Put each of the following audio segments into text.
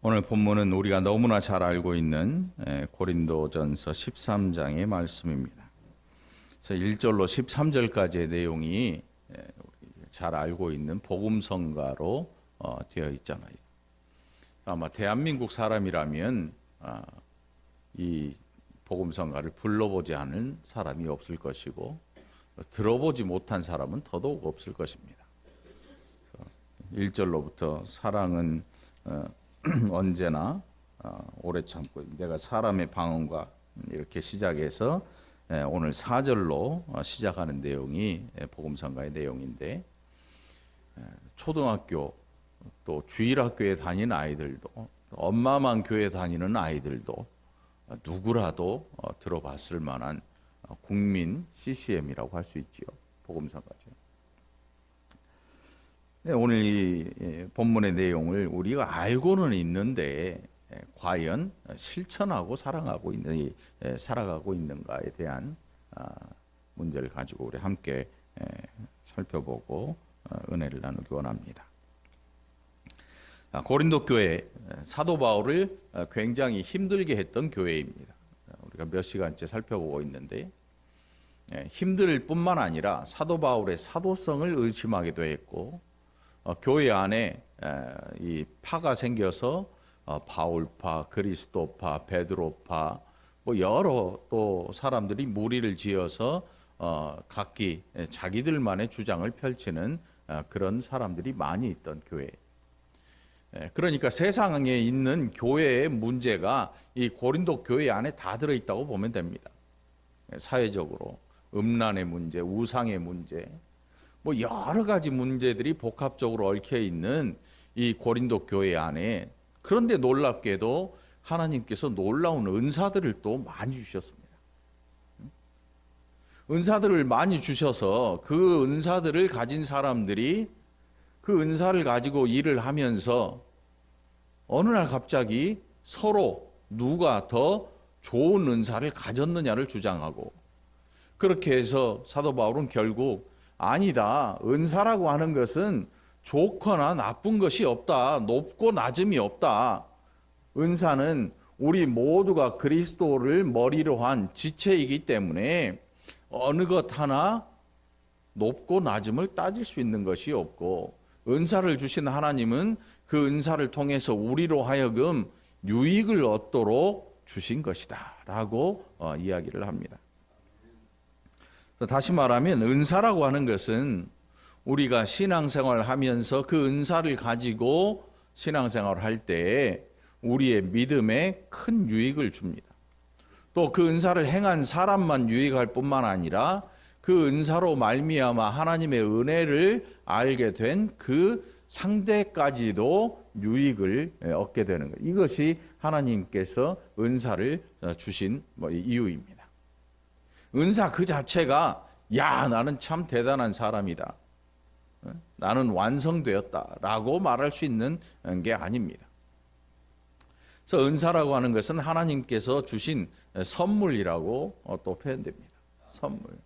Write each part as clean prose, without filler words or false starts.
오늘 본문은 우리가 너무나 잘 알고 있는 고린도전서 13장의 말씀입니다. 그래서 1절로 13절까지의 내용이 잘 알고 있는 복음성가로 되어 있잖아요. 아마 대한민국 사람이라면 이 복음성가를 불러보지 않은 사람이 없을 것이고 들어보지 못한 사람은 더더욱 없을 것입니다. 1절로부터 사랑은 언제나 오래 참고 내가 사람의 방언과 이렇게 시작해서 오늘 4절로 시작하는 내용이 복음성가의 내용인데, 초등학교 또 주일학교에 다니는 아이들도 엄마만 교회 다니는 아이들도 누구라도 들어봤을 만한 국민 CCM이라고 할 수 있지요. 복음성가죠. 오늘 이 본문의 내용을 우리가 알고는 있는데 과연 실천하고 살아가고 있는가에 대한 문제를 가지고 우리 함께 살펴보고 은혜를 나누기 원합니다. 고린도 교회, 사도 바울을 굉장히 힘들게 했던 교회입니다. 우리가 몇 시간째 살펴보고 있는데, 힘들 뿐만 아니라 사도 바울의 사도성을 의심하기도 했고, 교회 안에 이 파가 생겨서 바울파, 그리스도파, 베드로파, 뭐 여러 또 사람들이 무리를 지어서 각기 자기들만의 주장을 펼치는 그런 사람들이 많이 있던 교회. 그러니까 세상에 있는 교회의 문제가 이 고린도 교회 안에 다 들어있다고 보면 됩니다. 사회적으로 음란의 문제, 우상의 문제, 뭐 여러 가지 문제들이 복합적으로 얽혀 있는 이 고린도 교회 안에, 그런데 놀랍게도 하나님께서 놀라운 은사들을 또 많이 주셨습니다. 은사들을 많이 주셔서 그 은사들을 가진 사람들이 그 은사를 가지고 일을 하면서 어느 날 갑자기 서로 누가 더 좋은 은사를 가졌느냐를 주장하고, 그렇게 해서 사도 바울은 결국 아니다, 은사라고 하는 것은 좋거나 나쁜 것이 없다, 높고 낮음이 없다, 은사는 우리 모두가 그리스도를 머리로 한 지체이기 때문에 어느 것 하나 높고 낮음을 따질 수 있는 것이 없고, 은사를 주신 하나님은 그 은사를 통해서 우리로 하여금 유익을 얻도록 주신 것이다 라고 이야기를 합니다. 다시 말하면 은사라고 하는 것은 우리가 신앙생활을 하면서 그 은사를 가지고 신앙생활을 할 때 우리의 믿음에 큰 유익을 줍니다. 또 그 은사를 행한 사람만 유익할 뿐만 아니라 그 은사로 말미암아 하나님의 은혜를 알게 된 그 상대까지도 유익을 얻게 되는 것. 이것이 하나님께서 은사를 주신 이유입니다. 은사 그 자체가 나는 참 대단한 사람이다, 나는 완성되었다라고 말할 수 있는 게 아닙니다. 그래서 은사라고 하는 것은 하나님께서 주신 선물이라고 또 표현됩니다. 선물.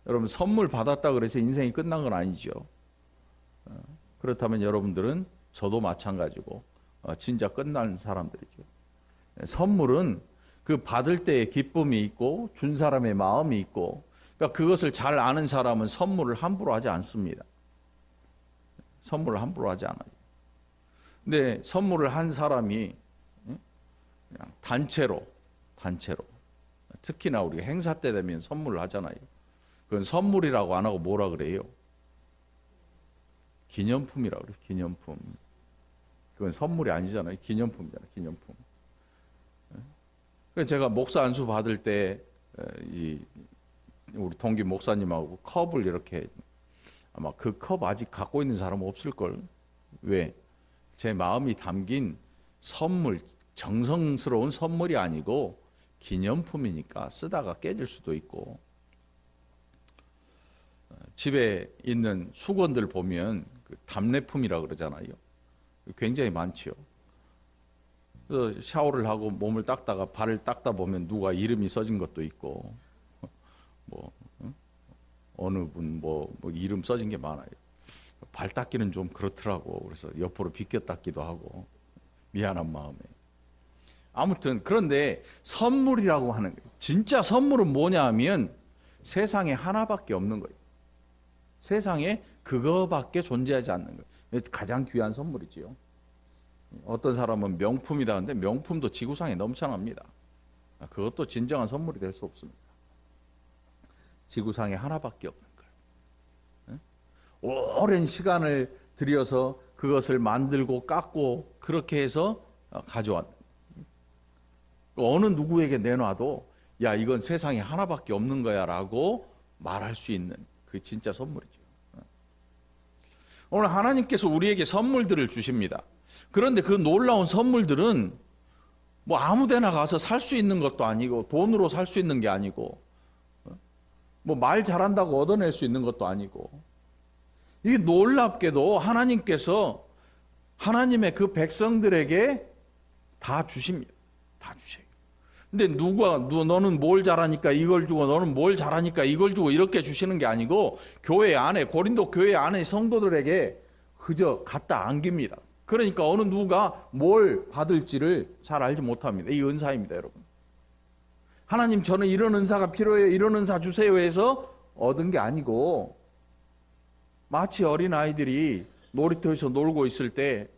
여러분, 선물 받았다 그래서 인생이 끝난 건 아니죠. 그렇다면 여러분들은, 저도 마찬가지고 진짜 끝난 사람들이죠. 선물은 그 받을 때의 기쁨이 있고 준 사람의 마음이 있고, 그러니까 그것을 잘 아는 사람은 선물을 함부로 하지 않습니다. 선물을 함부로 하지 않아요. 근데 선물을 한 사람이 그냥 단체로 특히나 우리가 행사 때 되면 선물을 하잖아요. 그건 선물이라고 안 하고 뭐라 그래요? 기념품이라고 그래요. 기념품. 그건 선물이 아니잖아요. 기념품이잖아요. 기념품. 그래서 제가 목사 안수 받을 때 우리 동기 목사님하고 컵을 이렇게, 아마 그 컵 아직 갖고 있는 사람은 없을걸. 왜? 제 마음이 담긴 선물, 정성스러운 선물이 아니고 기념품이니까 쓰다가 깨질 수도 있고. 집에 있는 수건들 보면 그 답례품이라고 그러잖아요. 굉장히 많지요. 그래서 샤워를 하고 몸을 닦다가 발을 닦다 보면 누가 이름이 써진 것도 있고, 어느 분 이름 써진 게 많아요. 발 닦기는 좀 그렇더라고. 그래서 옆으로 비껴 닦기도 하고. 미안한 마음에. 아무튼 그런데 선물이라고 하는 거예요. 진짜 선물은 뭐냐 하면 세상에 하나밖에 없는 거예요. 세상에 그거밖에 존재하지 않는 거예요. 가장 귀한 선물이지요. 어떤 사람은 명품이다 하는데 명품도 지구상에 넘쳐납니다. 그것도 진정한 선물이 될 수 없습니다. 지구상에 하나밖에 없는 거예요. 오랜 시간을 들여서 그것을 만들고 깎고 그렇게 해서 가져왔. 어느 누구에게 내놔도 야 이건 세상에 하나밖에 없는 거야 라고 말할 수 있는 그 진짜 선물이죠. 오늘 하나님께서 우리에게 선물들을 주십니다. 그런데 그 놀라운 선물들은 뭐 아무데나 가서 살 수 있는 것도 아니고 돈으로 살 수 있는 게 아니고 뭐 말 잘한다고 얻어낼 수 있는 것도 아니고 이게 놀랍게도 하나님께서 하나님의 그 백성들에게 다 주십니다. 다 주세요. 근데 너는 뭘 잘하니까 이걸 주고 너는 뭘 잘하니까 이걸 주고 이렇게 주시는 게 아니고 교회 안에 고린도 교회 안에 성도들에게 그저 갖다 안깁니다. 그러니까 어느 누가 뭘 받을지를 잘 알지 못합니다. 이 은사입니다, 여러분. 하나님 저는 이런 은사가 필요해요. 이런 은사 주세요 해서 얻은 게 아니고 마치 어린아이들이 놀이터에서 놀고 있을 때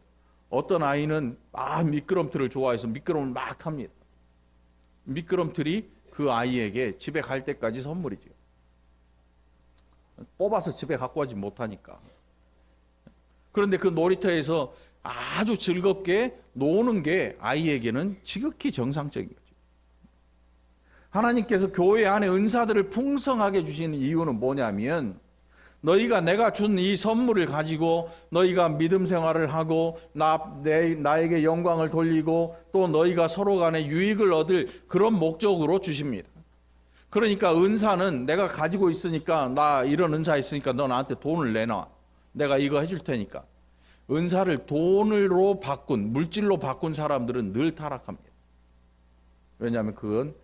어떤 아이는 미끄럼틀을 좋아해서 미끄럼을 막 탑니다. 미끄럼틀이 그 아이에게 집에 갈 때까지 선물이죠. 뽑아서 집에 갖고 가지 못하니까. 그런데 그 놀이터에서 아주 즐겁게 노는 게 아이에게는 지극히 정상적인 거죠. 하나님께서 교회 안에 은사들을 풍성하게 주시는 이유는 뭐냐면 너희가 내가 준 이 선물을 가지고 너희가 믿음 생활을 하고 나에게 영광을 돌리고 또 너희가 서로 간에 유익을 얻을 그런 목적으로 주십니다. 그러니까 은사는 내가 가지고 있으니까 나 이런 은사 있으니까 너 나한테 돈을 내놔. 내가 이거 해줄 테니까. 은사를 돈으로 바꾼 물질로 바꾼 사람들은 늘 타락합니다. 왜냐하면 그건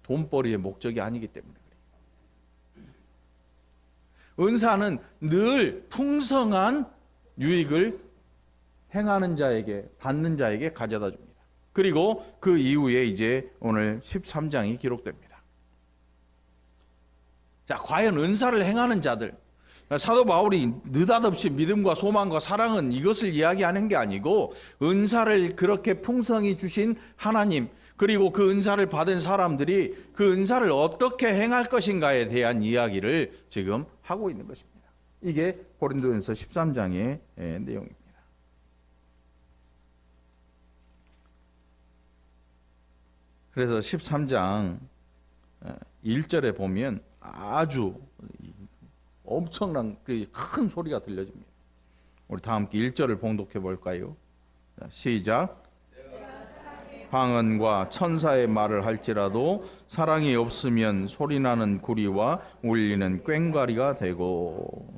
돈벌이의 목적이 아니기 때문에 그래요. 은사는 늘 풍성한 유익을 행하는 자에게 받는 자에게 가져다 줍니다. 그리고 그 이후에 이제 오늘 13장이 기록됩니다. 자, 과연 은사를 행하는 자들, 사도 바울이 느닷없이 믿음과 소망과 사랑은 이것을 이야기하는 게 아니고 은사를 그렇게 풍성히 주신 하나님 그리고 그 은사를 받은 사람들이 그 은사를 어떻게 행할 것인가에 대한 이야기를 지금 하고 있는 것입니다. 이게 고린도전서 13장의 내용입니다. 그래서 13장 1절에 보면 아주 엄청난 큰 소리가 들려집니다. 우리 다 함께 1절을 봉독해 볼까요? 시작. 방언과 천사의 말을 할지라도 사랑이 없으면 소리나는 구리와 울리는 꽹과리가 되고.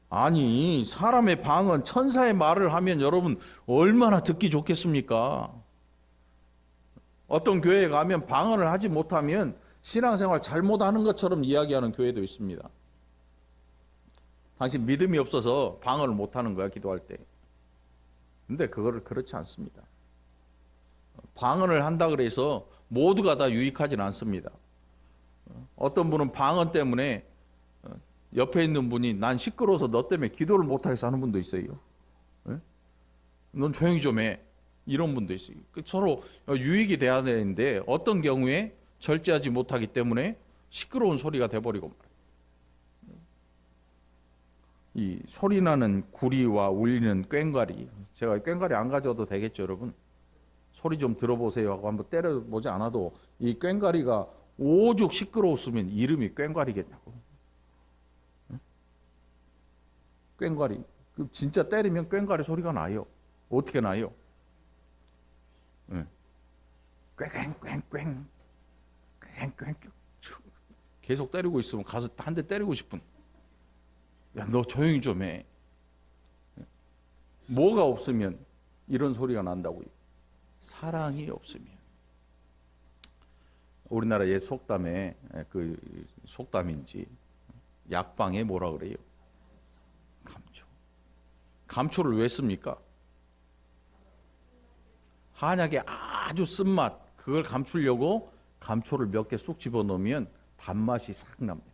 아니 사람의 방언 천사의 말을 하면 여러분 얼마나 듣기 좋겠습니까? 어떤 교회에 가면 방언을 하지 못하면 신앙생활 잘못하는 것처럼 이야기하는 교회도 있습니다. 당신 믿음이 없어서 방언을 못하는 거야 기도할 때. 근데 그거를 그렇지 않습니다. 방언을 한다 그래서 모두가 다 유익하진 않습니다. 어떤 분은 방언 때문에 옆에 있는 분이 난 시끄러워서 너 때문에 기도를 못하겠어 하는 분도 있어요. 넌 조용히 좀 해. 이런 분도 있어요. 서로 유익이 돼야 되는데 어떤 경우에 절제하지 못하기 때문에 시끄러운 소리가 돼버리고 말이에요. 이 소리나는 구리와 울리는 꽹과리, 제가 꽹과리 안 가져도 되겠죠 여러분? 소리 좀 들어보세요 하고 한번 때려보지 않아도 이 꽹과리가 오죽 시끄러웠으면 이름이 꽹과리겠냐고. 꽹과리, 진짜 때리면 꽹과리 소리가 나요. 어떻게 나요? 꽹꽹꽹꽹 꽹꽹 계속 때리고 있으면 가서 한 대 때리고 싶은. 야, 너 조용히 좀 해. 뭐가 없으면 이런 소리가 난다고요? 사랑이 없으면. 우리나라 옛 속담에 그 속담인지 약방에 뭐라 그래요? 감초. 감초를 왜 씁니까? 한약의 아주 쓴맛, 그걸 감추려고 감초를 몇 개 쑥 집어넣으면 단맛이 싹 납니다.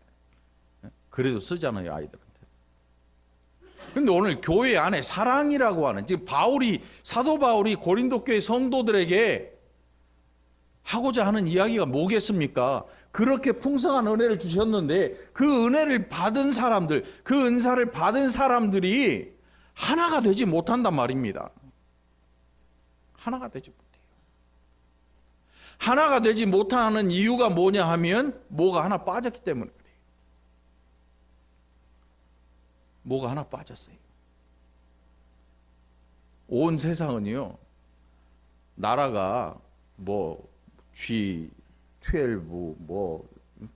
그래도 쓰잖아요, 아이들한테. 근데 오늘 교회 안에 사랑이라고 하는, 지금 사도 바울이 고린도 교회 성도들에게 하고자 하는 이야기가 뭐겠습니까? 그렇게 풍성한 은혜를 주셨는데 그 은혜를 받은 사람들, 그 은사를 받은 사람들이 하나가 되지 못한단 말입니다. 하나가 되지 못해요. 하나가 되지 못하는 이유가 뭐냐 하면 뭐가 하나 빠졌기 때문에 그래요. 뭐가 하나 빠졌어요. 온 세상은요, 나라가 뭐 G12 뭐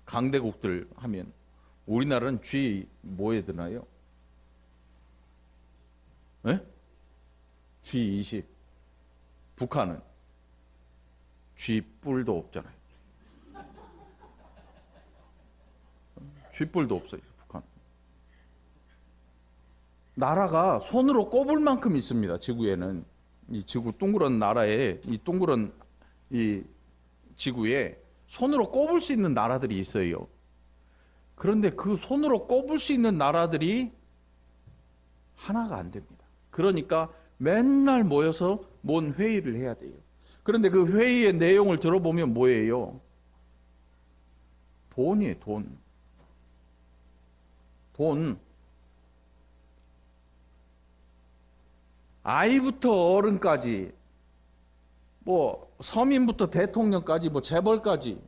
강대국들 하면 우리나라는 G 뭐에 드나요? 네? G20. 북한은 G뿔도 없잖아요. G뿔도 없어요, 북한. 나라가 손으로 꼽을 만큼 있습니다, 지구에는. 이 지구 동그란 나라에, 이 동그란 이 지구에 손으로 꼽을 수 있는 나라들이 있어요. 그런데 그 손으로 꼽을 수 있는 나라들이 하나가 안 됩니다. 그러니까 맨날 모여서 뭔 회의를 해야 돼요. 그런데 그 회의의 내용을 들어보면 뭐예요? 돈이에요, 돈. 돈. 아이부터 어른까지, 뭐 서민부터 대통령까지, 뭐 재벌까지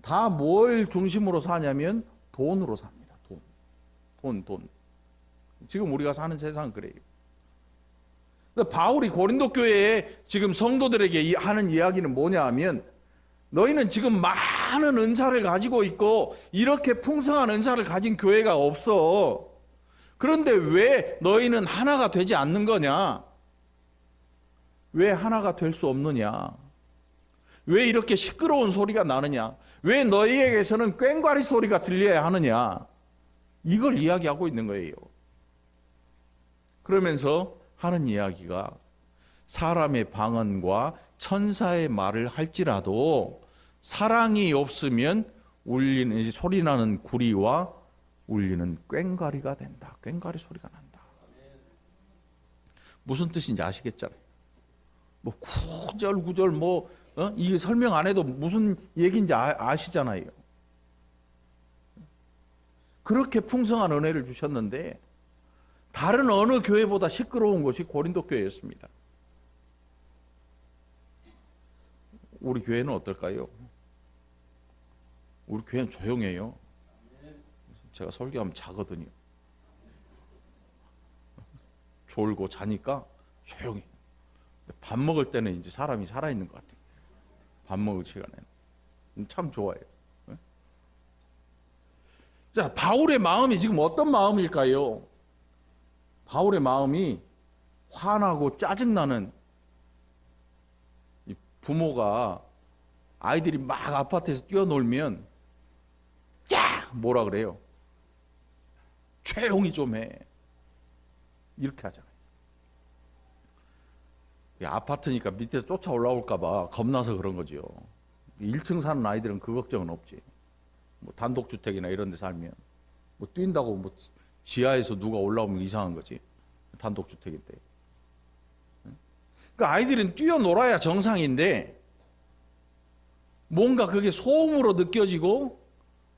다 뭘 중심으로 사냐면 돈으로 삽니다. 돈. 지금 우리가 사는 세상은 그래요. 바울이 고린도 교회에 지금 성도들에게 하는 이야기는 뭐냐 하면, 너희는 지금 많은 은사를 가지고 있고 이렇게 풍성한 은사를 가진 교회가 없어. 그런데 왜 너희는 하나가 되지 않는 거냐? 왜 하나가 될 수 없느냐? 왜 이렇게 시끄러운 소리가 나느냐? 왜 너희에게서는 꽹과리 소리가 들려야 하느냐? 이걸 이야기하고 있는 거예요. 그러면서 하는 이야기가, 사람의 방언과 천사의 말을 할지라도 사랑이 없으면 울리는 소리나는 구리와 울리는 꽹과리가 된다. 꽹과리 소리가 난다. 무슨 뜻인지 아시겠잖아요. 뭐 구절구절 이게 설명 안 해도 무슨 얘기인지 아시잖아요. 그렇게 풍성한 은혜를 주셨는데 다른 어느 교회보다 시끄러운 것이 고린도 교회였습니다. 우리 교회는 어떨까요? 우리 교회는 조용해요. 제가 설교하면 자거든요. 졸고 자니까 조용히. 밥 먹을 때는 이제 사람이 살아있는 것 같아요. 밥 먹을 시간에는. 참 좋아요. 자, 바울의 마음이 지금 어떤 마음일까요? 바울의 마음이 화나고 짜증나는, 부모가 아이들이 막 아파트에서 뛰어놀면 야! 뭐라 그래요? 조용히 좀 해. 이렇게 하잖아요. 아파트니까 밑에서 쫓아 올라올까 봐 겁나서 그런 거죠. 1층 사는 아이들은 그 걱정은 없지. 뭐 단독주택이나 이런 데 살면 뭐 뛴다고 뭐 지하에서 누가 올라오면 이상한 거지. 단독주택인데. 그러니까 아이들은 뛰어놀아야 정상인데 뭔가 그게 소음으로 느껴지고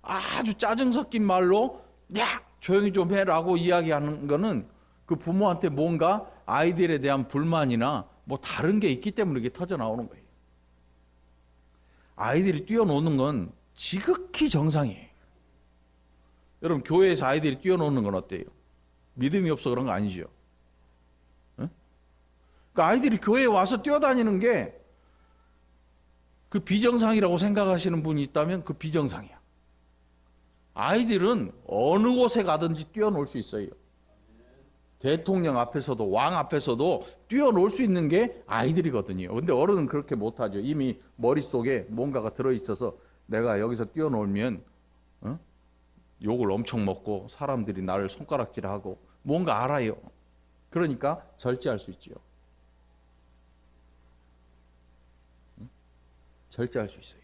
아주 짜증 섞인 말로 야! 조용히 좀 해라고 이야기하는 거는 그 부모한테 뭔가 아이들에 대한 불만이나 뭐 다른 게 있기 때문에 이게 터져 나오는 거예요. 아이들이 뛰어노는 건 지극히 정상이에요. 여러분, 교회에서 아이들이 뛰어노는 건 어때요? 믿음이 없어 그런 거 아니죠? 응? 그러니까 아이들이 교회에 와서 뛰어다니는 게 그 비정상이라고 생각하시는 분이 있다면 그 비정상이야. 아이들은 어느 곳에 가든지 뛰어놀 수 있어요. 대통령 앞에서도 왕 앞에서도 뛰어놀 수 있는 게 아이들이거든요. 근데 어른은 그렇게 못하죠. 이미 머릿속에 뭔가가 들어있어서 내가 여기서 뛰어놀면 욕을 엄청 먹고 사람들이 나를 손가락질하고 뭔가 알아요. 그러니까 절제할 수 있지요. 절제할 수 있어요.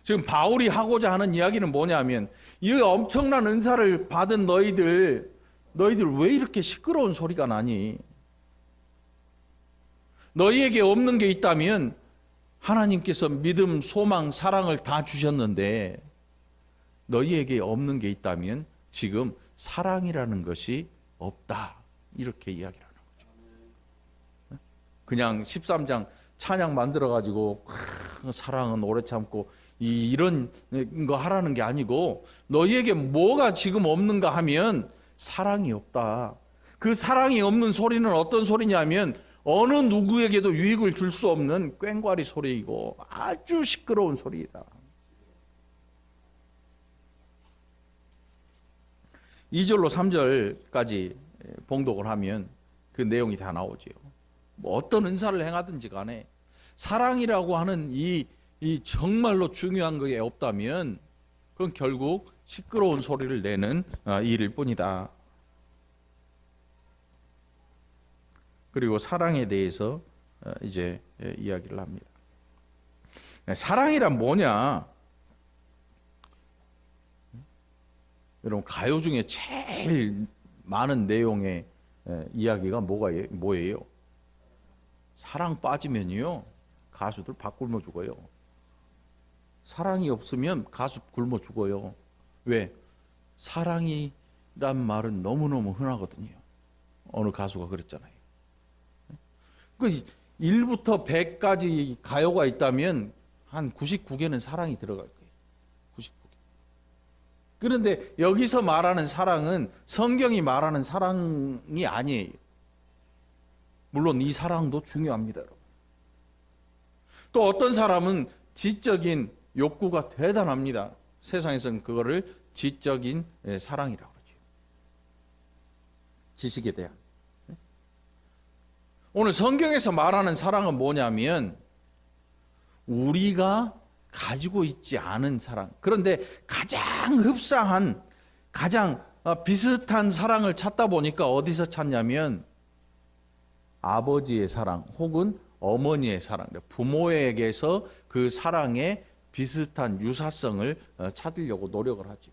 지금 바울이 하고자 하는 이야기는 뭐냐면, 이 엄청난 은사를 받은 너희들 왜 이렇게 시끄러운 소리가 나니? 너희에게 없는 게 있다면 하나님께서 믿음, 소망, 사랑을 다 주셨는데, 너희에게 없는 게 있다면 지금 사랑이라는 것이 없다. 이렇게 이야기를 하는 거죠. 그냥 13장 찬양 만들어가지고 사랑은 오래 참고 이런 거 하라는 게 아니고, 너희에게 뭐가 지금 없는가 하면 사랑이 없다. 그 사랑이 없는 소리는 어떤 소리냐면 어느 누구에게도 유익을 줄 수 없는 꽹과리 소리이고 아주 시끄러운 소리이다. 2절로 3절까지 봉독을 하면 그 내용이 다 나오지요. 뭐 어떤 은사를 행하든지 간에 사랑이라고 하는 이 정말로 중요한 게 없다면 그건 결국 시끄러운 소리를 내는 일일 뿐이다. 그리고 사랑에 대해서 이제 이야기를 합니다. 사랑이란 뭐냐? 여러분, 가요 중에 제일 많은 내용의 이야기가 뭐예요? 사랑 빠지면요, 가수들 밥 굶어 죽어요. 사랑이 없으면 가수 굶어 죽어요. 왜? 사랑이란 말은 너무너무 흔하거든요. 어느 가수가 그랬잖아요. 그 1부터 100까지 가요가 있다면 한 99개는 사랑이 들어갈 거예요. 99개. 그런데 여기서 말하는 사랑은 성경이 말하는 사랑이 아니에요. 물론 이 사랑도 중요합니다, 여러분. 또 어떤 사람은 지적인 욕구가 대단합니다. 세상에서는 그거를 지적인 사랑이라고 그러죠. 지식에 대한. 오늘 성경에서 말하는 사랑은 뭐냐면 우리가 가지고 있지 않은 사랑. 그런데 가장 흡사한, 가장 비슷한 사랑을 찾다 보니까 어디서 찾냐면 아버지의 사랑 혹은 어머니의 사랑, 부모에게서 그 사랑의 비슷한 유사성을 찾으려고 노력을 하죠.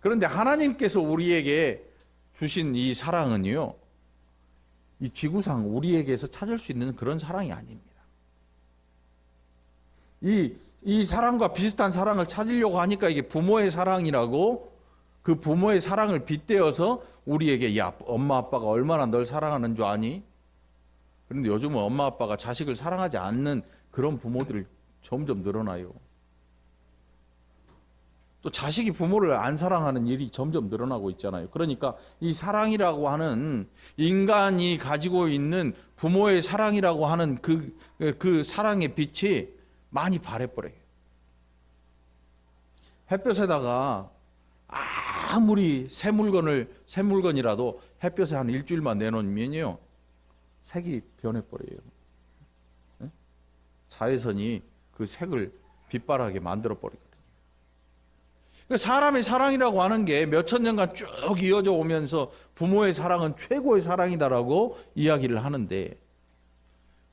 그런데 하나님께서 우리에게 주신 이 사랑은요, 이 지구상 우리에게서 찾을 수 있는 그런 사랑이 아닙니다. 이 사랑과 비슷한 사랑을 찾으려고 하니까 이게 부모의 사랑이라고, 그 부모의 사랑을 빗대어서 우리에게, 야, 엄마 아빠가 얼마나 널 사랑하는 줄 아니? 그런데 요즘은 엄마 아빠가 자식을 사랑하지 않는 그런 부모들이 점점 늘어나요. 또 자식이 부모를 안 사랑하는 일이 점점 늘어나고 있잖아요. 그러니까 이 사랑이라고 하는, 인간이 가지고 있는 부모의 사랑이라고 하는 그 사랑의 빛이 많이 바래버려요. 햇볕에다가 아무리 새 물건이라도 햇볕에 한 일주일만 내놓으면요, 색이 변해버려요. 자외선이 그 색을 빛바라게 만들어버리거든요. 사람의 사랑이라고 하는 게 몇천 년간 쭉 이어져 오면서 부모의 사랑은 최고의 사랑이다라고 이야기를 하는데,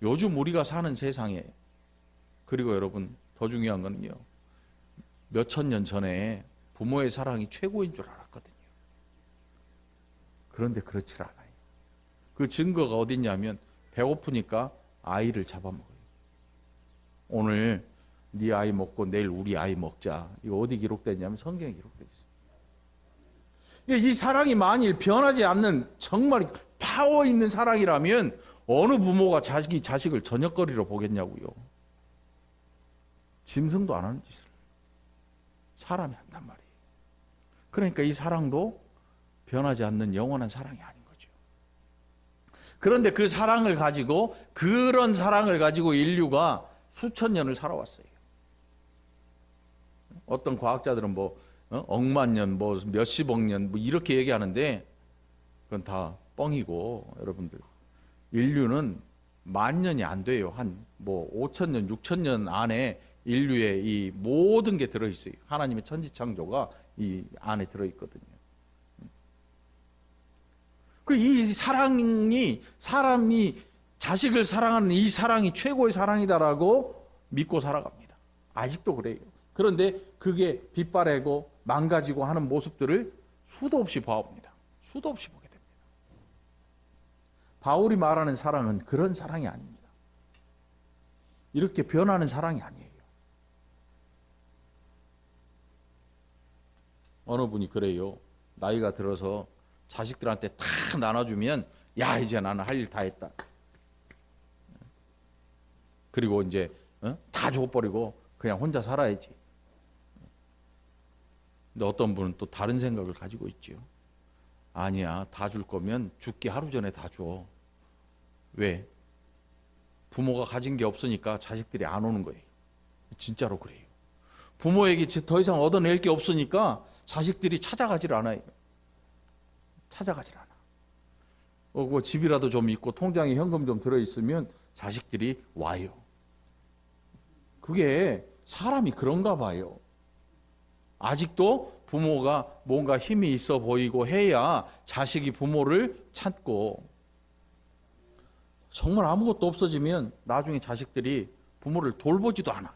요즘 우리가 사는 세상에, 그리고 여러분 더 중요한 거는요, 몇천 년 전에 부모의 사랑이 최고인 줄 알았거든요. 그런데 그렇지 않아요. 그 증거가 어딨냐면 배고프니까 아이를 잡아먹어요. 오늘 네 아이 먹고 내일 우리 아이 먹자. 이거 어디 기록됐냐면 성경에 기록되어 있습니다. 이 사랑이 만일 변하지 않는 정말 파워 있는 사랑이라면 어느 부모가 자기 자식을 저녁거리로 보겠냐고요. 짐승도 안 하는 짓을 사람이 한단 말이에요. 그러니까 이 사랑도 변하지 않는 영원한 사랑이 아닌 거죠. 그런데 그 사랑을 가지고, 그런 사랑을 가지고 인류가 수천 년을 살아왔어요. 어떤 과학자들은 억만 년, 몇십억 년 이렇게 얘기하는데 그건 다 뻥이고, 여러분들, 인류는 만 년이 안 돼요. 한 5천 년, 6천 년 안에 인류의 이 모든 게 들어있어요. 하나님의 천지창조가 이 안에 들어있거든요. 이 사랑이, 사람이 자식을 사랑하는 이 사랑이 최고의 사랑이다라고 믿고 살아갑니다. 아직도 그래요. 그런데 그게 빗바래고 망가지고 하는 모습들을 수도 없이 봐옵니다. 수도 없이 보게 됩니다. 바울이 말하는 사랑은 그런 사랑이 아닙니다. 이렇게 변하는 사랑이 아니에요. 어느 분이 그래요. 나이가 들어서 자식들한테 다 나눠주면 야 이제 나는 할 일 다 했다. 그리고 이제 다 줘버리고 그냥 혼자 살아야지. 근데 어떤 분은 또 다른 생각을 가지고 있지요. 아니야, 다 줄 거면 죽기 하루 전에 다 줘. 왜? 부모가 가진 게 없으니까 자식들이 안 오는 거예요. 진짜로 그래요. 부모에게 더 이상 얻어낼 게 없으니까 자식들이 찾아가질 않아요. 찾아가질 않아. 뭐 집이라도 좀 있고 통장에 현금 좀 들어있으면 자식들이 와요. 그게 사람이 그런가 봐요. 아직도 부모가 뭔가 힘이 있어 보이고 해야 자식이 부모를 찾고, 정말 아무것도 없어지면 나중에 자식들이 부모를 돌보지도 않아.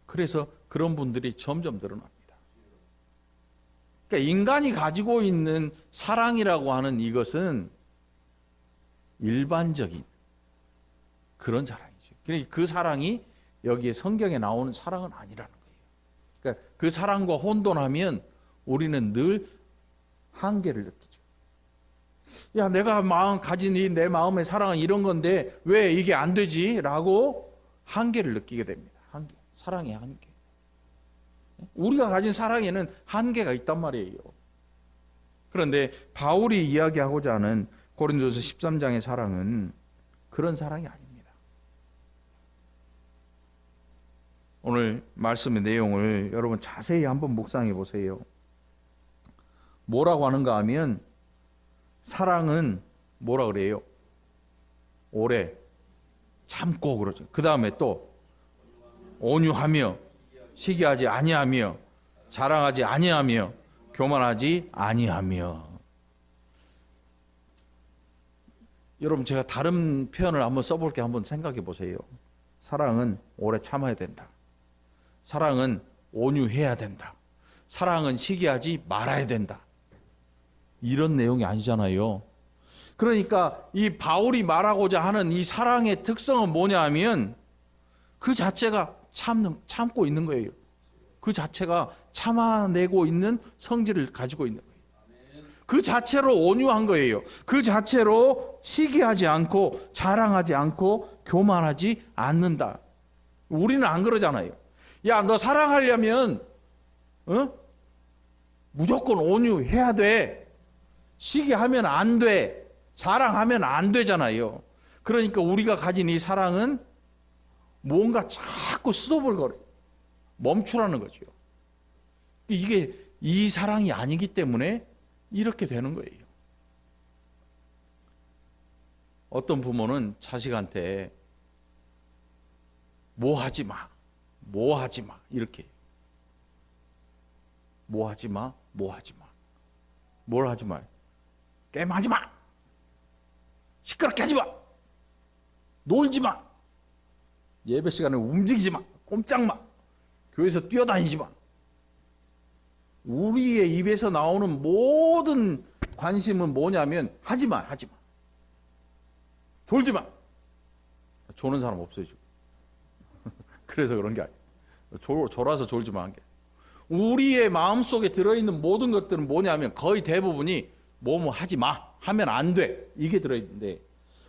그래서 그런 분들이 점점 늘어납니다. 그러니까 인간이 가지고 있는 사랑이라고 하는 이것은 일반적인 그런 사랑이죠. 그러니까 그 사랑이 여기에 성경에 나오는 사랑은 아니라는 거예요. 그러니까 그 사랑과 혼돈하면 우리는 늘 한계를 느끼죠. 야, 내가 가진 이 내 마음의 사랑은 이런 건데 왜 이게 안 되지? 라고 한계를 느끼게 됩니다. 한계. 사랑의 한계. 우리가 가진 사랑에는 한계가 있단 말이에요. 그런데 바울이 이야기하고자 하는 고린도서 13장의 사랑은 그런 사랑이 아닙니다. 오늘 말씀의 내용을 여러분 자세히 한번 묵상해 보세요. 뭐라고 하는가 하면 사랑은 뭐라 그래요? 오래 참고 그러죠. 그 다음에 또 온유하며 시기하지 아니하며 자랑하지 아니하며 교만하지 아니하며. 여러분 제가 다른 표현을 한번 써볼게. 한번 생각해 보세요. 사랑은 오래 참아야 된다. 사랑은 온유해야 된다. 사랑은 시기하지 말아야 된다. 이런 내용이 아니잖아요. 그러니까 이 바울이 말하고자 하는 이 사랑의 특성은 뭐냐 하면 그 자체가 참고 있는 거예요. 그 자체가 참아내고 있는 성질을 가지고 있는 거예요. 그 자체로 온유한 거예요. 그 자체로 시기하지 않고 자랑하지 않고 교만하지 않는다. 우리는 안 그러잖아요. 야, 너 사랑하려면 무조건 온유해야 돼. 시기하면 안 돼. 자랑하면 안 되잖아요. 그러니까 우리가 가진 이 사랑은 뭔가 자꾸 스톱을거려요. 멈추라는 거죠. 이게 이 사랑이 아니기 때문에 이렇게 되는 거예요. 어떤 부모는 자식한테 뭐 하지 마, 뭐 하지 마 이렇게. 뭐 하지 마, 뭐 하지 마. 뭘 하지 마? 게임하지 마. 시끄럽게 하지 마. 놀지 마. 예배 시간에 움직이지 마. 꼼짝 마. 교회에서 뛰어다니지 마. 우리의 입에서 나오는 모든 관심은 뭐냐면 하지 마, 하지 마. 졸지 마. 조는 사람 없어요, 지금. 그래서 그런 게 아니에요. 졸아서 졸지 마 한 게. 우리의 마음속에 들어있는 모든 것들은 뭐냐면 거의 대부분이 뭐뭐 하지 마. 하면 안 돼. 이게 들어있는데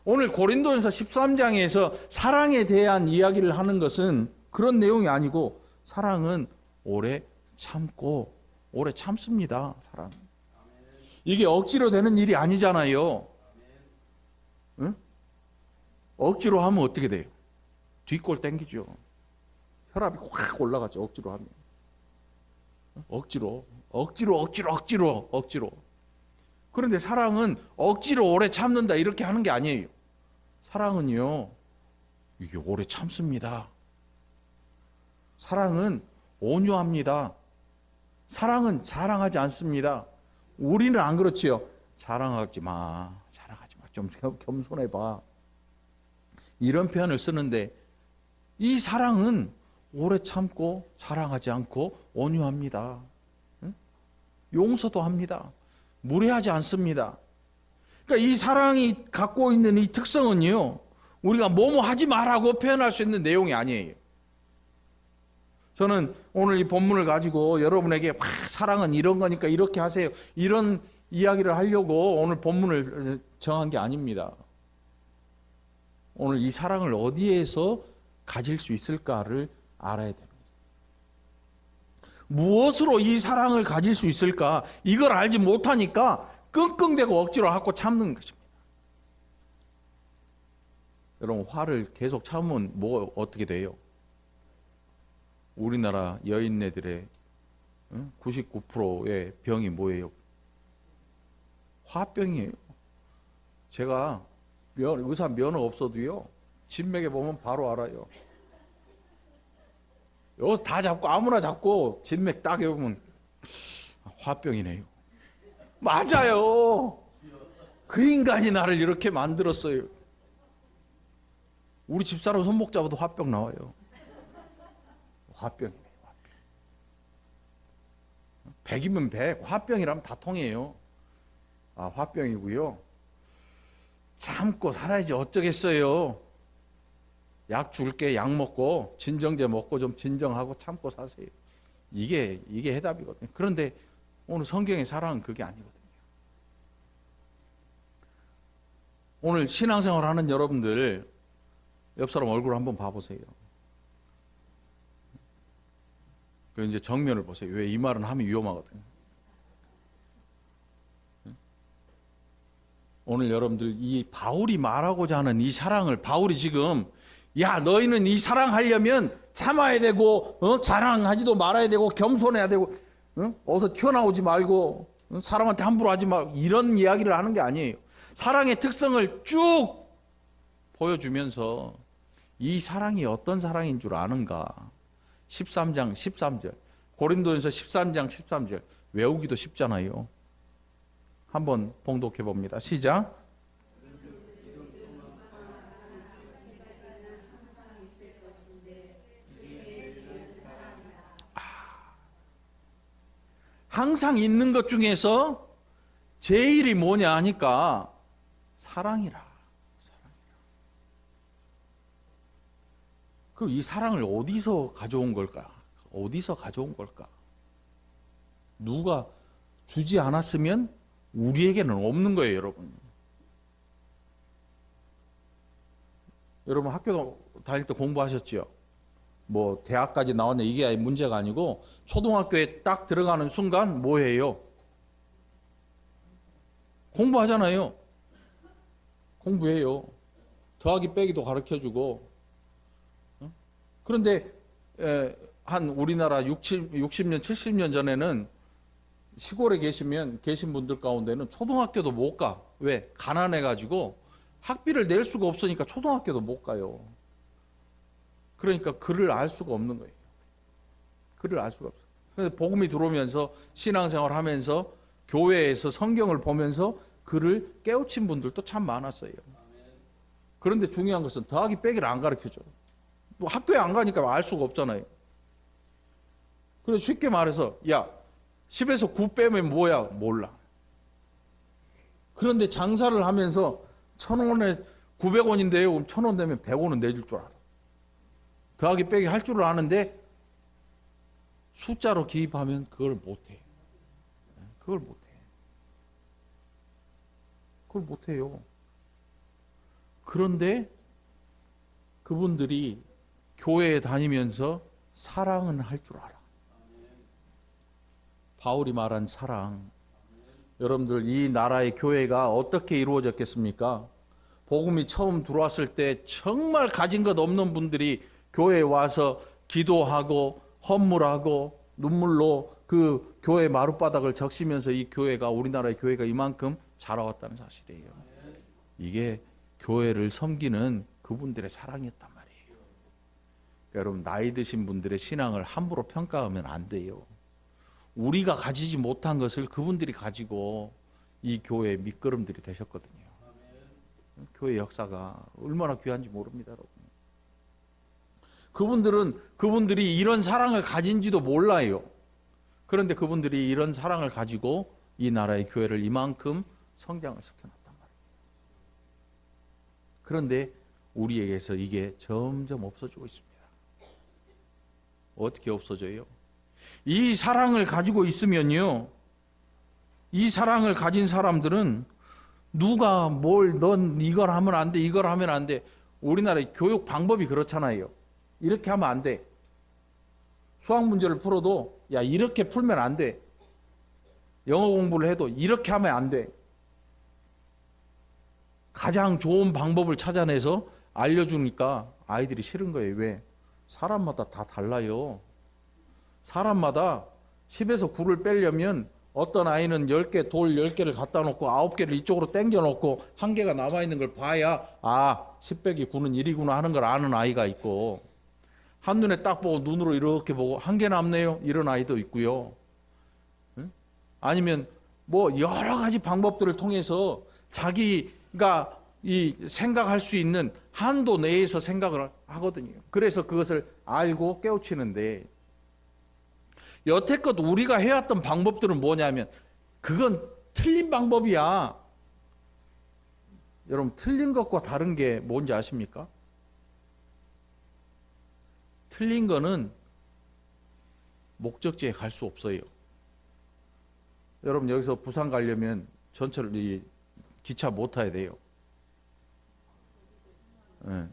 오늘 고린도전서 13장에서 사랑에 대한 이야기를 하는 것은 그런 내용이 아니고 사랑은 오래 참고 오래 참습니다. 사랑. 이게 억지로 되는 일이 아니잖아요. 응? 억지로 하면 어떻게 돼요? 뒷골 땡기죠. 혈압이 확 올라가죠. 억지로 하면. 억지로. 그런데 사랑은 억지로 오래 참는다 이렇게 하는 게 아니에요. 사랑은요, 이게 오래 참습니다. 사랑은 온유합니다. 사랑은 자랑하지 않습니다. 우리는 안 그렇지요. 자랑하지 마. 자랑하지 마. 자랑하지 마. 좀 겸손해봐. 이런 표현을 쓰는데, 여러분, 사랑은 자랑하지 않습니다. 사랑은 온유합니다. 사랑은 자랑하지 않습니다. 우리는 안 그렇지요. 자랑하지 마. 자랑하지 마. 좀 겸손해봐. 이런 표현을 쓰는데, 여러분, 사랑은 자랑하지 않습니다. 이 사랑은 오래 참고 자랑하지 않고 온유합니다. 응? 용서도 합니다. 무례하지 않습니다. 그러니까 이 사랑이 갖고 있는 이 특성은요, 우리가 뭐뭐 하지 말라고 표현할 수 있는 내용이 아니에요. 저는 오늘 이 본문을 가지고 여러분에게 사랑은 이런 거니까 이렇게 하세요, 이런 이야기를 하려고 오늘 본문을 정한 게 아닙니다. 오늘 이 사랑을 어디에서 가질 수 있을까를 알아야 됩니다. 무엇으로 이 사랑을 가질 수 있을까? 이걸 알지 못하니까 끙끙대고 억지로 하고 참는 것입니다. 여러분, 화를 계속 참으면 뭐 어떻게 돼요? 우리나라 여인네들의 99%의 병이 뭐예요? 화병이에요. 제가 의사 면허 없어도요, 진맥에 보면 바로 알아요. 이거 다 잡고 아무나 잡고 진맥 딱 해보면 화병이네요. 맞아요. 그 인간이 나를 이렇게 만들었어요. 우리 집사람 손목 잡아도 화병 나와요. 화병이네요. 화병. 100이면 100, 화병이라면 다 통해요. 아, 화병이고요. 참고 살아야지 어쩌겠어요. 약 줄게, 약 먹고 진정제 먹고 좀 진정하고 참고 사세요. 이게 해답이거든요. 그런데 오늘 성경의 사랑은 그게 아니거든요. 오늘 신앙생활 하는 여러분들 옆 사람 얼굴 한번 봐보세요. 그 이제 정면을 보세요. 왜 이 말은 하면 위험하거든요. 오늘 여러분들 이 바울이 말하고자 하는 이 사랑을 바울이 지금, 야, 너희는 이 사랑하려면 참아야 되고, 자랑하지도 말아야 되고, 겸손해야 되고, 어서 튀어나오지 말고, 사람한테 함부로 하지 말고, 이런 이야기를 하는 게 아니에요. 사랑의 특성을 쭉 보여주면서 이 사랑이 어떤 사랑인 줄 아는가? 13장 13절, 고린도전서 13장 13절 외우기도 쉽잖아요. 한번 봉독해 봅니다. 시작. 항상 있는 것 중에서 제일이 뭐냐 하니까 사랑이라. 그럼 이 사랑을 어디서 가져온 걸까? 어디서 가져온 걸까? 누가 주지 않았으면 우리에게는 없는 거예요, 여러분. 여러분 학교 다닐 때 공부하셨죠? 뭐 대학까지 나왔냐 이게 문제가 아니고 초등학교에 딱 들어가는 순간 뭐 해요? 공부하잖아요. 공부해요. 더하기 빼기도 가르쳐주고. 그런데 한 우리나라 60년 70년 전에는 시골에 계신 분들 가운데는 초등학교도 못 가. 왜? 가난해가지고 학비를 낼 수가 없으니까 초등학교도 못 가요. 그러니까 글을 알 수가 없는 거예요. 글을 알 수가 없어요. 그래서 복음이 들어오면서 신앙생활 하면서 교회에서 성경을 보면서 글을 깨우친 분들도 참 많았어요. 그런데 중요한 것은 더하기 빼기를 안 가르쳐줘. 뭐 학교에 안 가니까 알 수가 없잖아요. 그래서 쉽게 말해서 야 10에서 9 빼면 뭐야? 몰라. 그런데 장사를 하면서 1,000원에 900원인데요. 그럼 1,000원 되면 100원은 내줄 줄 알아. 더하기 빼기 할 줄을 아는데 숫자로 기입하면 그걸 못해. 그걸 못해. 그걸 못해요. 그런데 그분들이 교회에 다니면서 사랑은 할 줄 알아. 바울이 말한 사랑. 여러분들 이 나라의 교회가 어떻게 이루어졌겠습니까? 복음이 처음 들어왔을 때 정말 가진 것 없는 분들이 교회에 와서 기도하고 헌물하고 눈물로 그 교회 마룻바닥을 적시면서 이 교회가 우리나라의 교회가 이만큼 자라왔다는 사실이에요. 이게 교회를 섬기는 그분들의 사랑이었단 말이에요. 그러니까 여러분 나이 드신 분들의 신앙을 함부로 평가하면 안 돼요. 우리가 가지지 못한 것을 그분들이 가지고 이 교회의 밑거름들이 되셨거든요. 교회 역사가 얼마나 귀한지 모릅니다, 여러분. 그분들이 이런 사랑을 가진지도 몰라요. 그런데 그분들이 이런 사랑을 가지고 이 나라의 교회를 이만큼 성장을 시켜놨단 말이에요. 그런데 우리에게서 이게 점점 없어지고 있습니다. 어떻게 없어져요? 이 사랑을 가지고 있으면요, 이 사랑을 가진 사람들은 누가 넌 이걸 하면 안 돼, 이걸 하면 안 돼. 우리나라의 교육 방법이 그렇잖아요. 이렇게 하면 안 돼. 수학 문제를 풀어도 야, 이렇게 풀면 안 돼. 영어 공부를 해도 이렇게 하면 안 돼. 가장 좋은 방법을 찾아내서 알려주니까 아이들이 싫은 거예요. 왜? 사람마다 다 달라요. 사람마다 10에서 9를 빼려면 어떤 아이는 10개, 돌 10개를 갖다 놓고 9개를 이쪽으로 당겨 놓고 1개가 남아있는 걸 봐야 10 빼기 9는 1이구나 하는 걸 아는 아이가 있고, 한눈에 딱 보고 눈으로 이렇게 보고 1개 남네요 이런 아이도 있고요. 아니면 뭐 여러 가지 방법들을 통해서 자기가 이 생각할 수 있는 한도 내에서 생각을 하거든요. 그래서 그것을 알고 깨우치는데, 여태껏 우리가 해왔던 방법들은 뭐냐면 그건 틀린 방법이야. 여러분, 틀린 것과 다른 게 뭔지 아십니까? 틀린 거는 목적지에 갈 수 없어요. 여러분, 여기서 부산 가려면 전철 기차 못 타야 돼요. 네.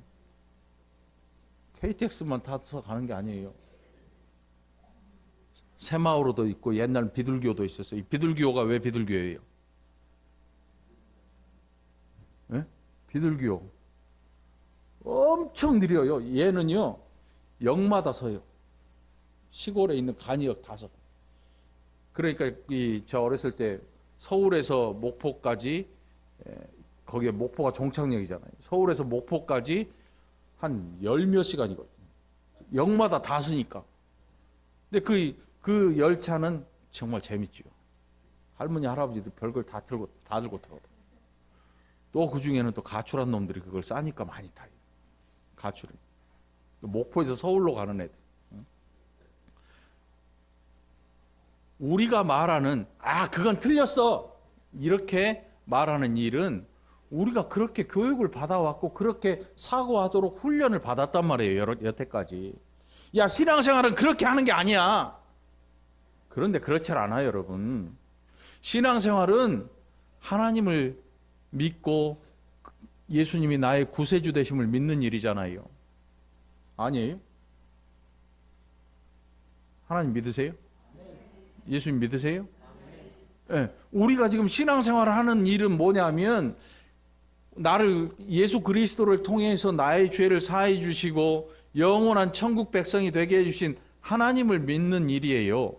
KTX만 타서 가는 게 아니에요. 새마을호도 있고 옛날 비둘기호도 있었어요. 이 비둘기호가 왜 비둘기호예요? 네? 비둘기호 엄청 느려요. 얘는요 역마다 서요. 시골에 있는 간이역 다 서. 그러니까 저 어렸을 때 서울에서 목포까지, 거기에 목포가 종착역이잖아요. 서울에서 목포까지 한 10몇 시간이거든요. 역마다 다 서니까. 근데 그 열차는 정말 재밌죠. 할머니 할아버지들 별걸 다 들고 타고. 또 그 중에는 또 가출한 놈들이 그걸 싸니까 많이 타요. 가출은 목포에서 서울로 가는 애들. 우리가 말하는 그건 틀렸어 이렇게 말하는 일은 우리가 그렇게 교육을 받아왔고 그렇게 사고하도록 훈련을 받았단 말이에요. 여태까지. 야, 신앙생활은 그렇게 하는 게 아니야. 그런데 그렇지 않아요, 여러분. 신앙생활은 하나님을 믿고 예수님이 나의 구세주 되심을 믿는 일이잖아요. 아니에요? 하나님 믿으세요? 예수님 믿으세요? 네. 우리가 지금 신앙생활을 하는 일은 뭐냐면, 나를 예수 그리스도를 통해서 나의 죄를 사해 주시고 영원한 천국 백성이 되게 해주신 하나님을 믿는 일이에요.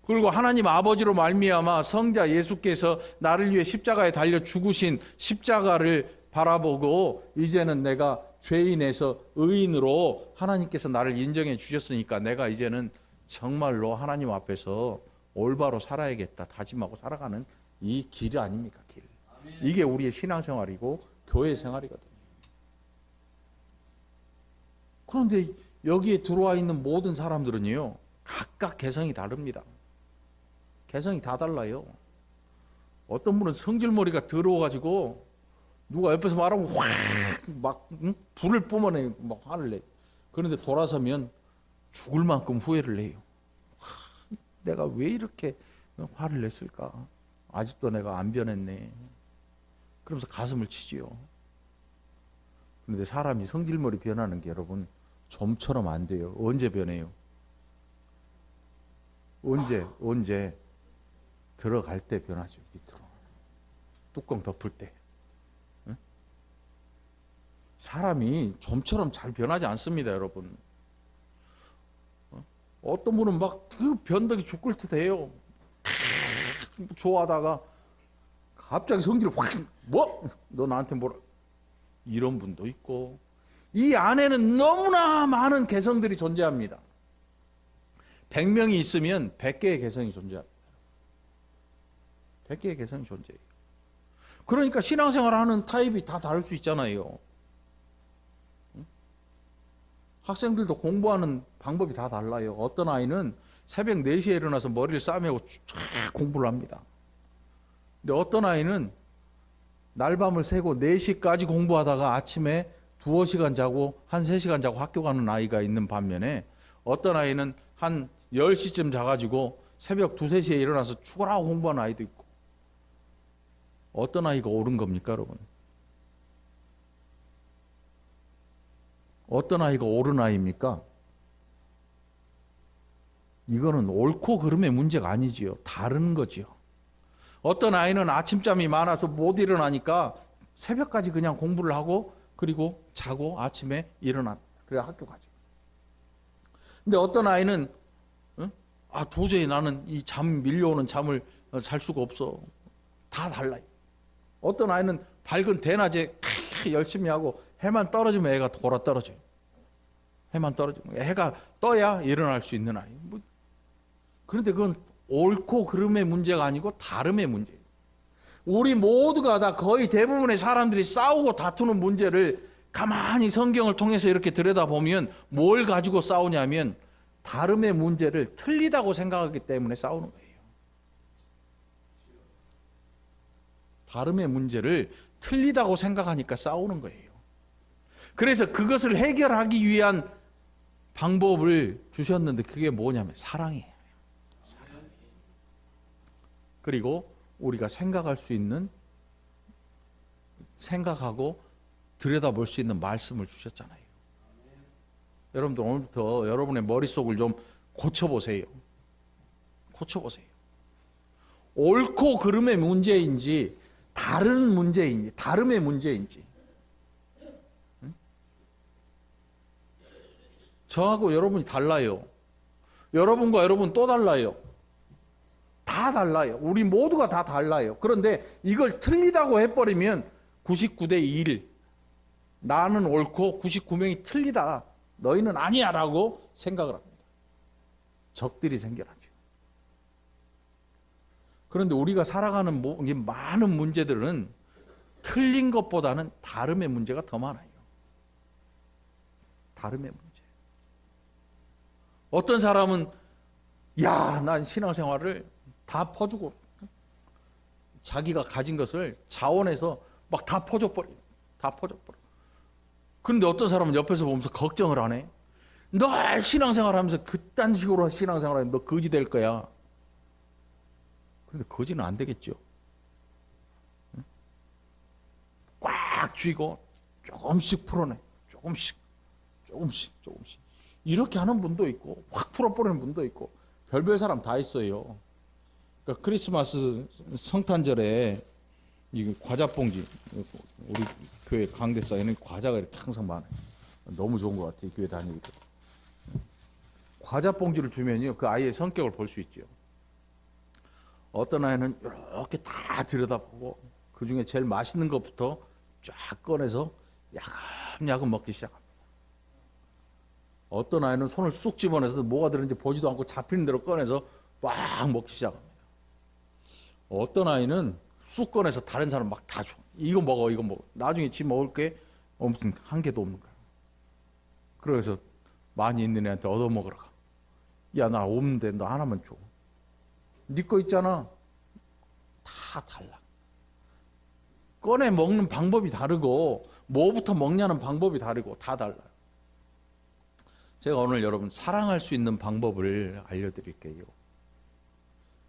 그리고 하나님 아버지로 말미암아 성자 예수께서 나를 위해 십자가에 달려 죽으신 십자가를 바라보고, 이제는 내가 죄인에서 의인으로 하나님께서 나를 인정해 주셨으니까 내가 이제는 정말로 하나님 앞에서 올바로 살아야겠다 다짐하고 살아가는 이 길 아닙니까? 길. 이게 우리의 신앙생활이고 교회 생활이거든요. 그런데 여기에 들어와 있는 모든 사람들은요, 각각 개성이 다릅니다. 개성이 다 달라요. 어떤 분은 성질머리가 더러워가지고 누가 옆에서 말하면 확 불을 뿜어내, 막 화를 내. 그런데 돌아서면 죽을 만큼 후회를 해요. 내가 왜 이렇게 화를 냈을까? 아직도 내가 안 변했네. 그러면서 가슴을 치지요. 그런데 사람이 성질머리 변하는 게 여러분 좀처럼 안 돼요. 언제 변해요? 언제 들어갈 때 변하죠. 밑으로 뚜껑 덮을 때. 응? 사람이 좀처럼 잘 변하지 않습니다, 여러분. 어떤 분은 막 그 변덕이 죽을 듯 해요. 좋아하다가 갑자기 성질을 확, 너 나한테 뭐라, 이런 분도 있고. 이 안에는 너무나 많은 개성들이 존재합니다. 100명이 있으면 100개의 개성이 존재합니다. 100개의 개성이 존재해요. 그러니까 신앙생활 하는 타입이 다 다를 수 있잖아요. 학생들도 공부하는 방법이 다 달라요. 어떤 아이는 새벽 4시에 일어나서 머리를 싸매고 쫙 공부를 합니다. 근데 어떤 아이는 날밤을 새고 4시까지 공부하다가 아침에 2-3시간 자고 3시간 자고 학교 가는 아이가 있는 반면에 어떤 아이는 한 10시쯤 자가지고 새벽 2-3시에 일어나서 죽어라 공부하는 아이도 있고. 어떤 아이가 옳은 겁니까, 여러분? 어떤 아이가 옳은 아이입니까? 이거는 옳고 그름의 문제가 아니지요. 다른 거지요. 어떤 아이는 아침잠이 많아서 못 일어나니까 새벽까지 그냥 공부를 하고 그리고 자고 아침에 일어납니다. 그래 학교 가죠. 근데 어떤 아이는 도저히 나는 이 잠 밀려오는 잠을 잘 수가 없어. 다 달라요. 어떤 아이는 밝은 대낮에 열심히 하고 해만 떨어지면 애가 돌아 떨어져요. 해만 떨어지면 해가 떠야 일어날 수 있는 아이. 그런데 그건 옳고 그름의 문제가 아니고 다름의 문제예요. 우리 모두가 다 거의 대부분의 사람들이 싸우고 다투는 문제를 가만히 성경을 통해서 이렇게 들여다보면 뭘 가지고 싸우냐면 다름의 문제를 틀리다고 생각하기 때문에 싸우는 거예요. 다름의 문제를 틀리다고 생각하니까 싸우는 거예요. 그래서 그것을 해결하기 위한 방법을 주셨는데 그게 뭐냐면 사랑이에요. 사랑. 그리고 우리가 생각할 수 있는, 생각하고 들여다볼 수 있는 말씀을 주셨잖아요. 여러분들 오늘부터 여러분의 머릿속을 좀 고쳐보세요. 고쳐보세요. 옳고 그름의 문제인지 다른 문제인지 다름의 문제인지. 저하고 여러분이 달라요. 여러분과 여러분 또 달라요. 다 달라요. 우리 모두가 다 달라요. 그런데 이걸 틀리다고 해버리면 99대 1, 나는 옳고 99명이 틀리다, 너희는 아니야 라고 생각을 합니다. 적들이 생겨나죠. 그런데 우리가 살아가는 많은 문제들은 틀린 것보다는 다름의 문제가 더 많아요. 다름의 문제. 어떤 사람은 난 신앙생활을 다 퍼주고 자기가 가진 것을 자원해서 막 다 퍼줘버려요. 다 퍼줘버려. 그런데 어떤 사람은 옆에서 보면서 걱정을 안 해. 너 신앙생활하면서 그딴 식으로 신앙생활하면 너 거지 될 거야. 그런데 거지는 안 되겠죠. 꽉 쥐고 조금씩 풀어내. 조금씩. 이렇게 하는 분도 있고 확 풀어버리는 분도 있고 별별 사람 다 있어요. 그러니까 크리스마스 성탄절에 이 과자 봉지, 우리 교회 강대상에는 과자가 이렇게 항상 많아요. 너무 좋은 것 같아요. 교회 다니기 때. 과자 봉지를 주면요, 그 아이의 성격을 볼 수 있죠. 어떤 아이는 이렇게 다 들여다보고 그 중에 제일 맛있는 것부터 쫙 꺼내서 야금야금 먹기 시작합니다. 어떤 아이는 손을 쑥 집어내서 뭐가 들었는지 보지도 않고 잡히는 대로 꺼내서 막 먹기 시작합니다. 어떤 아이는 쑥 꺼내서 다른 사람 막 다 줘. 이거 먹어, 이거 먹어. 나중에 지 먹을 게 무슨 한 개도 없는 거야. 그래서 많이 있는 애한테 얻어 먹으러 가. 야, 나 없는데 너 하나만 줘. 네 거 있잖아. 다 달라. 꺼내 먹는 방법이 다르고 뭐부터 먹냐는 방법이 다르고 다 달라요. 제가 오늘 여러분 사랑할 수 있는 방법을 알려드릴게요.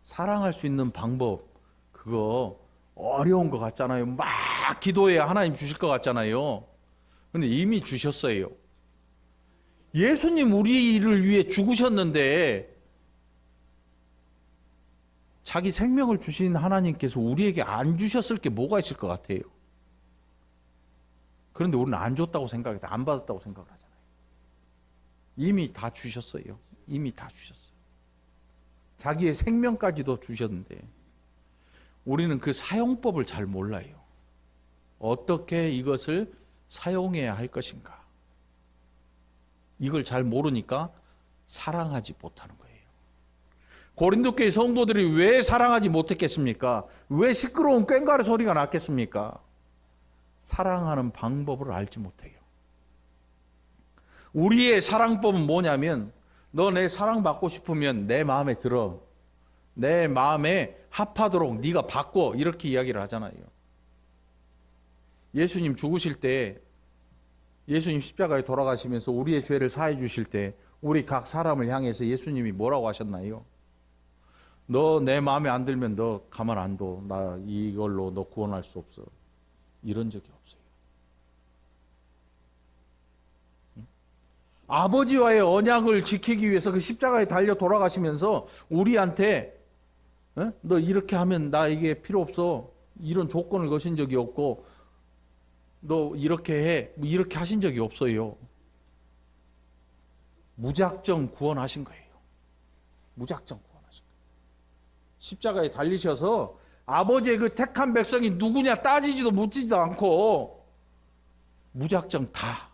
사랑할 수 있는 방법, 그거 어려운 것 같잖아요. 막 기도해야 하나님 주실 것 같잖아요. 그런데 이미 주셨어요. 예수님 우리를 위해 죽으셨는데 자기 생명을 주신 하나님께서 우리에게 안 주셨을 게 뭐가 있을 것 같아요. 그런데 우리는 안 줬다고 생각했다. 안 받았다고 생각을 하잖아요. 이미 다 주셨어요. 이미 다 주셨어요. 자기의 생명까지도 주셨는데 우리는 그 사용법을 잘 몰라요. 어떻게 이것을 사용해야 할 것인가. 이걸 잘 모르니까 사랑하지 못하는 거예요. 고린도 교회 성도들이 왜 사랑하지 못했겠습니까? 왜 시끄러운 꽹과리 소리가 났겠습니까? 사랑하는 방법을 알지 못해요. 우리의 사랑법은 뭐냐면 너 내 사랑받고 싶으면 내 마음에 들어. 내 마음에 합하도록 네가 바꿔. 이렇게 이야기를 하잖아요. 예수님 죽으실 때, 예수님 십자가에 돌아가시면서 우리의 죄를 사해 주실 때 우리 각 사람을 향해서 예수님이 뭐라고 하셨나요? 너 내 마음에 안 들면 너 가만 안 둬. 나 이걸로 너 구원할 수 없어. 이런 적이 없어요. 아버지와의 언약을 지키기 위해서 그 십자가에 달려 돌아가시면서 우리한테 너 이렇게 하면 나 이게 필요 없어. 이런 조건을 거신 적이 없고 너 이렇게 해. 이렇게 하신 적이 없어요. 무작정 구원하신 거예요. 무작정 구원하신 거예요. 십자가에 달리셔서 아버지의 그 택한 백성이 누구냐 따지지도 묻지도 않고 무작정 다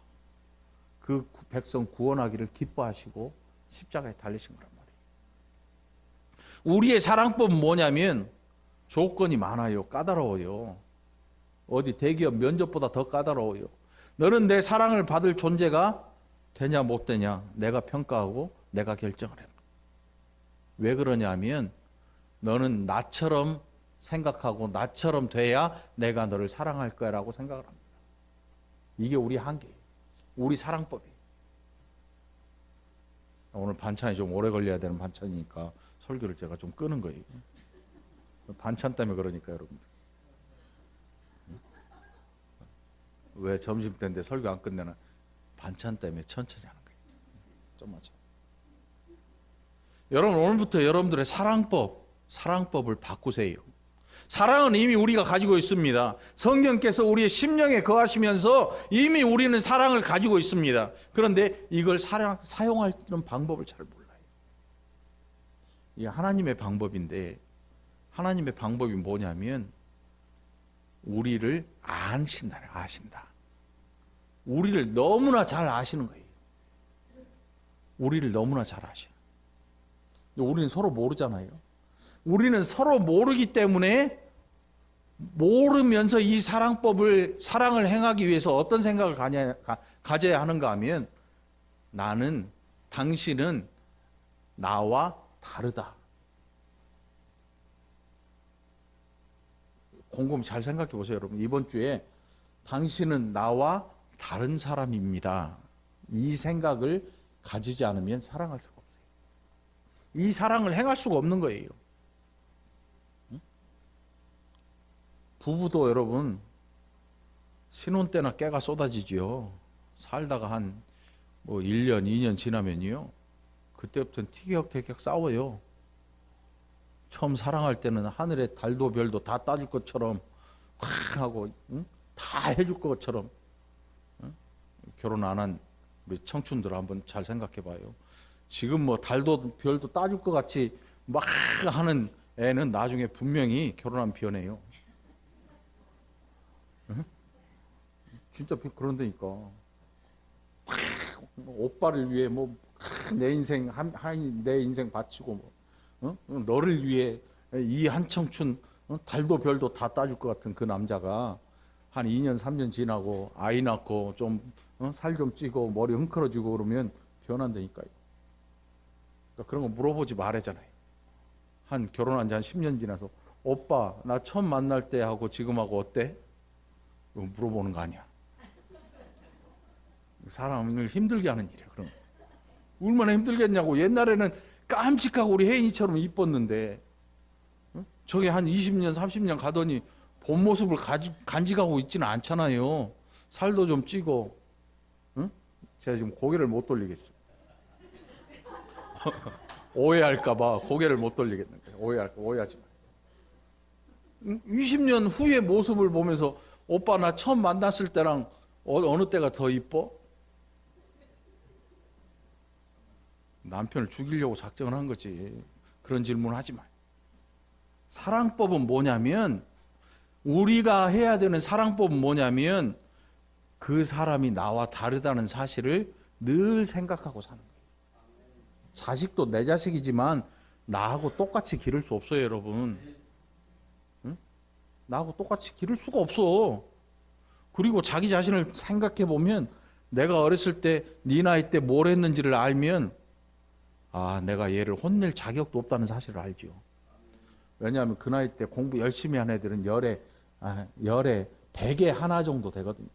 그 백성 구원하기를 기뻐하시고 십자가에 달리신 거란 말이에요. 우리의 사랑법은 뭐냐면 조건이 많아요. 까다로워요. 어디 대기업 면접보다 더 까다로워요. 너는 내 사랑을 받을 존재가 되냐 못 되냐 내가 평가하고 내가 결정을 해. 왜 그러냐면 너는 나처럼 생각하고 나처럼 돼야 내가 너를 사랑할 거라고 생각을 합니다. 이게 우리 한계예요. 우리 사랑법이에요. 오늘 반찬이 좀 오래 걸려야 되는 반찬이니까 설교를 제가 좀 끄는 거예요. 반찬 때문에 그러니까 여러분들. 왜 점심 때인데 설교 안 끝내나? 반찬 때문에 천천히 하는 거예요. 좀만 참. 여러분 오늘부터 여러분들의 사랑법을 바꾸세요. 사랑은 이미 우리가 가지고 있습니다. 성령께서 우리의 심령에 거하시면서 이미 우리는 사랑을 가지고 있습니다. 그런데 이걸 사용하는 방법을 잘 몰라요. 이게 하나님의 방법인데 하나님의 방법이 뭐냐면 우리를 아신다. 우리를 너무나 잘 아시는 거예요. 우리를 너무나 잘 아셔요. 근데 우리는 서로 모르잖아요. 우리는 서로 모르기 때문에 모르면서 이 사랑을 행하기 위해서 어떤 생각을 가져야 하는가 하면 당신은 나와 다르다. 곰곰이 잘 생각해 보세요, 여러분. 이번 주에 당신은 나와 다른 사람입니다. 이 생각을 가지지 않으면 사랑할 수가 없어요. 이 사랑을 행할 수가 없는 거예요. 부부도 여러분 신혼 때나 깨가 쏟아지지요. 살다가 한 1년, 2년 지나면요. 그때부터는 티격태격 싸워요. 처음 사랑할 때는 하늘에 달도 별도 다 따줄 것처럼 확 하고 다 해줄 것처럼 결혼 안 한 우리 청춘들 한번 잘 생각해 봐요. 지금 달도 별도 따줄 것 같이 막 하는 애는 나중에 분명히 결혼하면 변해요. 진짜 그런다니까. 오빠를 위해 내 인생 내 인생 바치고 너를 위해 이 한청춘 달도 별도 다 따줄 것 같은 그 남자가 한 2년 3년 지나고 아이 낳고 좀 살 좀 찌고 머리 흥크러지고 그러면 변한다니까요. 그러니까 그런 거 물어보지 말아잖아요. 결혼한 지 한 10년 지나서 오빠 나 처음 만날 때 하고 지금하고 어때? 물어보는 거 아니야. 사람을 힘들게 하는 일이야. 그럼 얼마나 힘들겠냐고. 옛날에는 깜찍하고 우리 혜인이처럼 이뻤는데 저게 한 20년 30년 가더니 본 모습을 간직하고 있지는 않잖아요. 살도 좀 찌고. 제가 지금 고개를 못 돌리겠어요. 오해할까 봐 고개를 못 돌리겠는데. 오해하지 마. 20년 후의 모습을 보면서 오빠 나 처음 만났을 때랑 어느 때가 더 이뻐? 남편을 죽이려고 작정을 한 거지. 그런 질문 하지 마요. 사랑법은 뭐냐면 우리가 해야 되는 사랑법은 뭐냐면 그 사람이 나와 다르다는 사실을 늘 생각하고 사는 거예요. 자식도 내 자식이지만 나하고 똑같이 기를 수 없어요, 여러분. 응? 나하고 똑같이 기를 수가 없어. 그리고 자기 자신을 생각해 보면 내가 어렸을 때 네 나이 때 뭘 했는지를 알면 내가 얘를 혼낼 자격도 없다는 사실을 알죠. 왜냐하면 그 나이 때 공부 열심히 한 애들은 열에 100에 하나 정도 되거든요.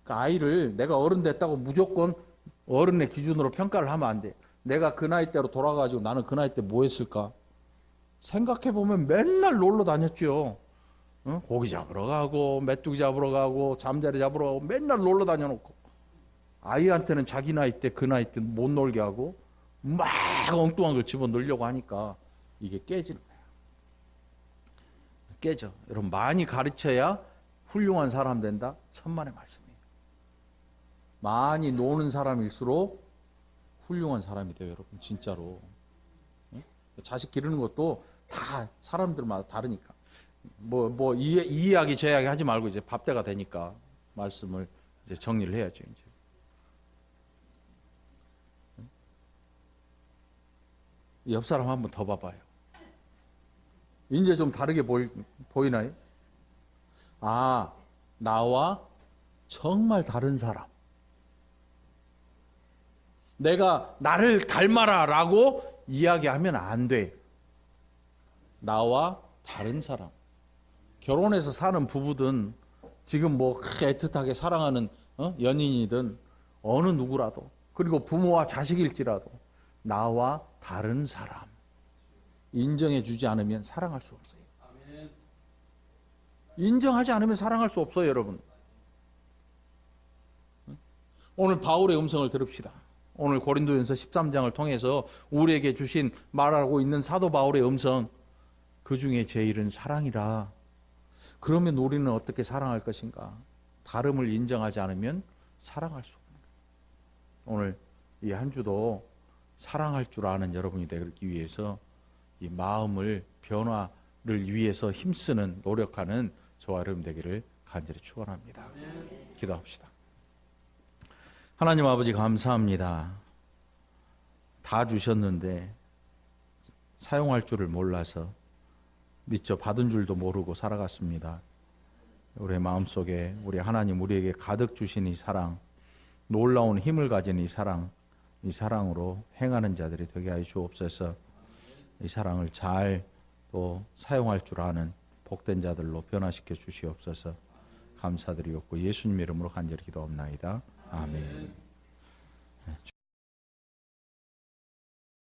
그러니까 아이를 내가 어른 됐다고 무조건 어른의 기준으로 평가를 하면 안 돼. 내가 그 나이 때로 돌아가지고 나는 그 나이 때 뭐 했을까? 생각해 보면 맨날 놀러 다녔죠. 고기 잡으러 가고 메뚜기 잡으러 가고 잠자리 잡으러 가고 맨날 놀러 다녀놓고 아이한테는 자기 나이 때 그 나이 때 못 놀게 하고 막 엉뚱한 걸 집어넣으려고 하니까 이게 깨지는 거예요. 깨져. 여러분 많이 가르쳐야 훌륭한 사람 된다. 천만의 말씀이에요. 많이 노는 사람일수록 훌륭한 사람이 돼요, 여러분. 진짜로. 자식 기르는 것도 다 사람들마다 다르니까. 이 이야기 저 이야기 하지 말고 이제 밥때가 되니까 말씀을 이제 정리를 해야죠, 이제. 옆 사람 한번 더 봐봐요. 이제 좀 다르게 보이나요? 나와 정말 다른 사람. 내가 나를 닮아라 라고 이야기하면 안 돼. 나와 다른 사람. 결혼해서 사는 부부든 지금 애틋하게 사랑하는 연인이든 어느 누구라도 그리고 부모와 자식일지라도 나와 다른 사람 인정해 주지 않으면 사랑할 수 없어요. 인정하지 않으면 사랑할 수 없어요, 여러분. 오늘 바울의 음성을 들읍시다. 오늘 고린도전서 13장을 통해서 우리에게 주신 말하고 있는 사도 바울의 음성, 그 중에 제일은 사랑이라. 그러면 우리는 어떻게 사랑할 것인가? 다름을 인정하지 않으면 사랑할 수 없는 거예요. 오늘 이 한 주도 사랑할 줄 아는 여러분이 되기 위해서 이 마음을 변화를 위해서 힘쓰는 노력하는 저와 여러분 되기를 간절히 축원합니다. 기도합시다. 하나님 아버지 감사합니다. 다 주셨는데 사용할 줄을 몰라서 미처 받은 줄도 모르고 살아갔습니다. 우리의 마음속에 우리 하나님 우리에게 가득 주신 이 사랑, 놀라운 힘을 가진 이 사랑으로 행하는 자들이 되게 하여 주옵소서. 이 사랑을 잘 또 사용할 줄 아는 복된 자들로 변화시켜 주시옵소서. 감사드리옵고 예수님 이름으로 간절히 기도합나이다. 아멘.